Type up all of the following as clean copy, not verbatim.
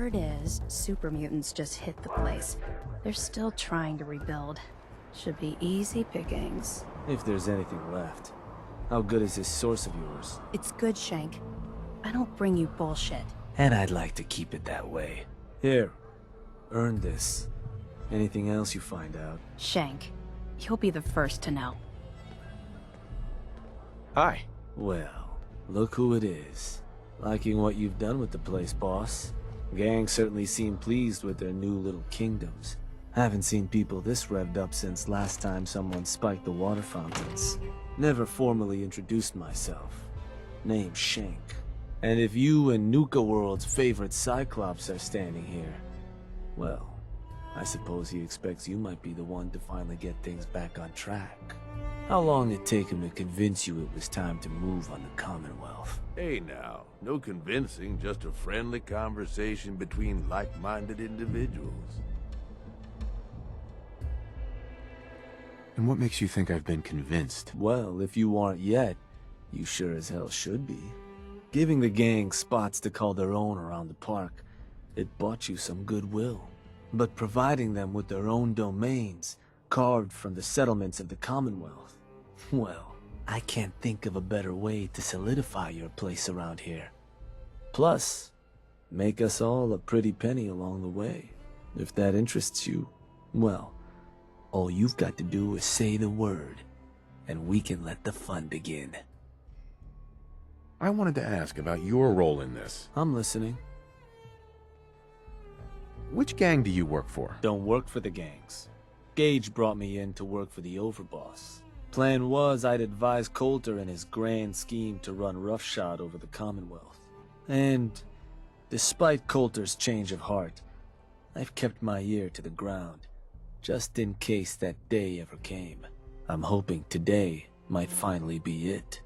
Word is, super mutants just hit the place. They're still trying to rebuild. Should be easy pickings. If there's anything left. How good is this source of yours? It's good, Shank. I don't bring you bullshit. And I'd like to keep it that way. Here, earn this. Anything else you find out? Shank, you'll be the first to know. Hi. Well, look who it is. Liking what you've done with the place, boss. Gang certainly seem pleased with their new little kingdoms. Haven't seen people this revved up since last time someone spiked the water fountains. Never formally introduced myself. Name's Shank. And if you and Nuka World's favorite Cyclops are standing here, well, I suppose he expects you might be the one to finally get things back on track. How long did it take him to convince you it was time to move on the Commonwealth? Hey now, no convincing, just a friendly conversation between like-minded individuals. And what makes you think I've been convinced? Well, if you aren't yet, you sure as hell should be. Giving the gang spots to call their own around the park, it bought you some goodwill. But providing them with their own domains, carved from the settlements of the Commonwealth, well, I can't think of a better way to solidify your place around here. Plus, make us all a pretty penny along the way. If that interests you, well, all you've got to do is say the word, and we can let the fun begin. I wanted to ask about your role in this. I'm listening. Which gang do you work for? Don't work for the gangs. Gage brought me in to work for the overboss. Plan was I'd advise Coulter in his grand scheme to run roughshod over the Commonwealth. And despite Coulter's change of heart, I've kept my ear to the ground, just in case that day ever came. I'm hoping today might finally be it.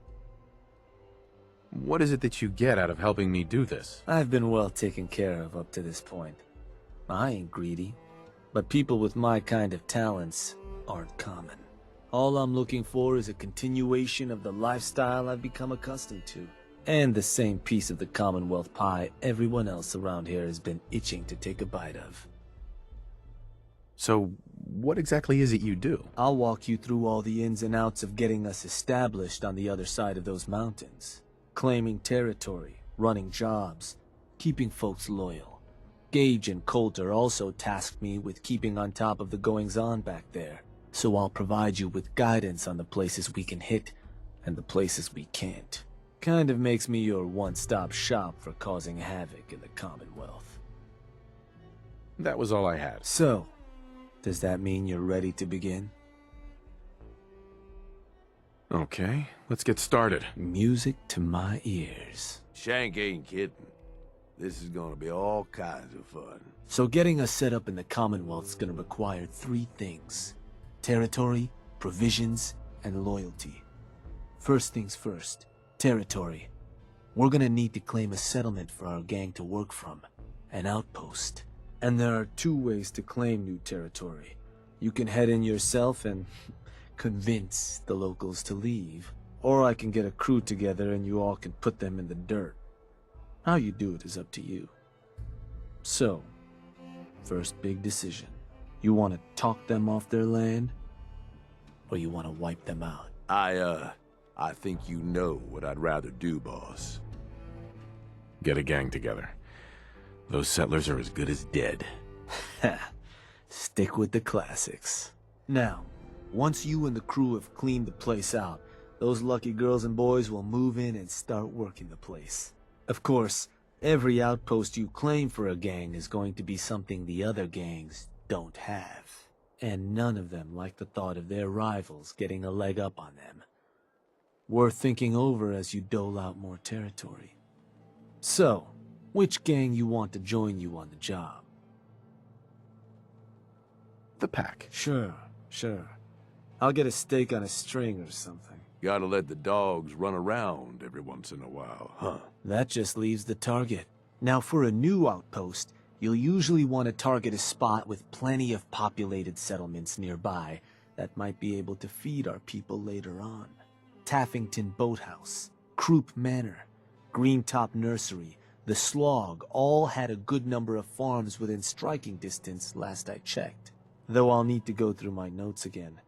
What is it that you get out of helping me do this? I've been well taken care of up to this point. I ain't greedy, but people with my kind of talents aren't common. All I'm looking for is a continuation of the lifestyle I've become accustomed to, and the same piece of the Commonwealth pie everyone else around here has been itching to take a bite of. So, what exactly is it you do? I'll walk you through all the ins and outs of getting us established on the other side of those mountains. Claiming territory, running jobs, keeping folks loyal. Gage and Coulter also tasked me with keeping on top of the goings-on back there, so I'll provide you with guidance on the places we can hit and the places we can't. Kind of makes me your one-stop shop for causing havoc in the Commonwealth. That was all I had. So, does that mean you're ready to begin? Okay, let's get started. Music to my ears. Shank ain't kidding. This is gonna be all kinds of fun. So getting us set up in the Commonwealth's gonna require 3 things. Territory, provisions, and loyalty. First things first, territory. We're gonna need to claim a settlement for our gang to work from, an outpost. And there are 2 ways to claim new territory. You can head in yourself and convince the locals to leave, or I can get a crew together and you all can put them in the dirt. How you do it is up to you. So, first big decision. You want to talk them off their land, or you want to wipe them out? I think you know what I'd rather do, boss. Get a gang together. Those settlers are as good as dead. Ha! Stick with the classics. Now, once you and the crew have cleaned the place out, those lucky girls and boys will move in and start working the place. Of course, every outpost you claim for a gang is going to be something the other gangs don't have. And none of them like the thought of their rivals getting a leg up on them. Worth thinking over as you dole out more territory. So, which gang you want to join you on the job? The pack. Sure. I'll get a steak on a string or something. Gotta let the dogs run around every once in a while, huh? That just leaves the target. Now for a new outpost, you'll usually want to target a spot with plenty of populated settlements nearby that might be able to feed our people later on. Taffington Boathouse, Croup Manor, Greentop Nursery, The Slog all had a good number of farms within striking distance last I checked. Though I'll need to go through my notes again,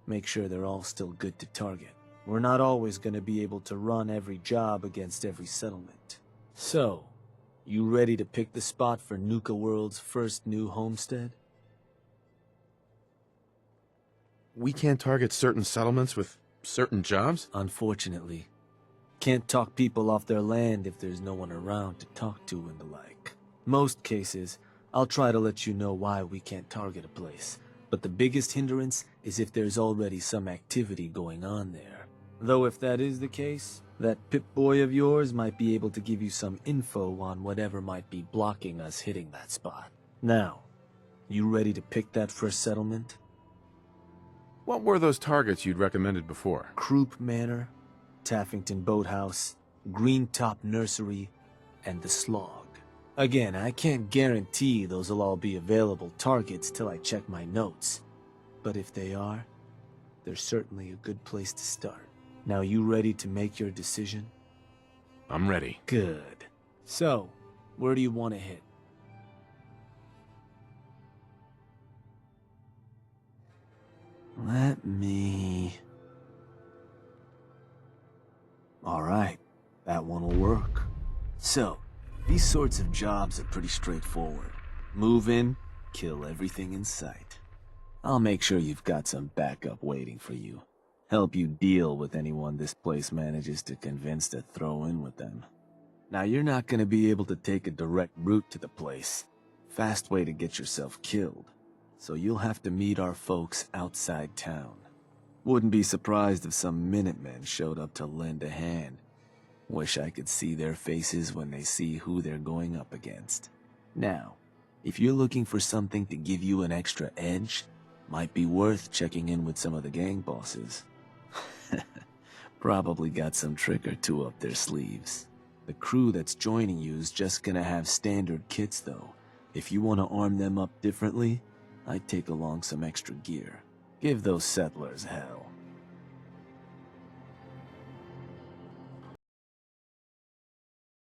make sure they're all still good to target. We're not always going to be able to run every job against every settlement. So, you ready to pick the spot for Nuka World's first new homestead? We can't target certain settlements with certain jobs? Unfortunately. Can't talk people off their land if there's no one around to talk to and the like. Most cases, I'll try to let you know why we can't target a place, but the biggest hindrance is if there's already some activity going on there. Though if that is the case, that Pip-Boy of yours might be able to give you some info on whatever might be blocking us hitting that spot. Now, you ready to pick that first settlement? What were those targets you'd recommended before? Croup Manor, Taffington Boathouse, Greentop Nursery, and the Slog. Again, I can't guarantee those will all be available targets till I check my notes. But if they are, they're certainly a good place to start. Now you ready to make your decision? I'm ready. Good. So, where do you want to hit? Let me... Alright, that one will work. So, these sorts of jobs are pretty straightforward. Move in, kill everything in sight. I'll make sure you've got some backup waiting for you. Help you deal with anyone this place manages to convince to throw in with them. Now you're not gonna be able to take a direct route to the place. Fast way to get yourself killed. So you'll have to meet our folks outside town. Wouldn't be surprised if some Minutemen showed up to lend a hand. Wish I could see their faces when they see who they're going up against. Now, if you're looking for something to give you an extra edge, might be worth checking in with some of the gang bosses. Probably got some trick or two up their sleeves. The crew that's joining you's just gonna have standard kits though. If you want to arm them up differently, I'd take along some extra gear. Give those settlers hell.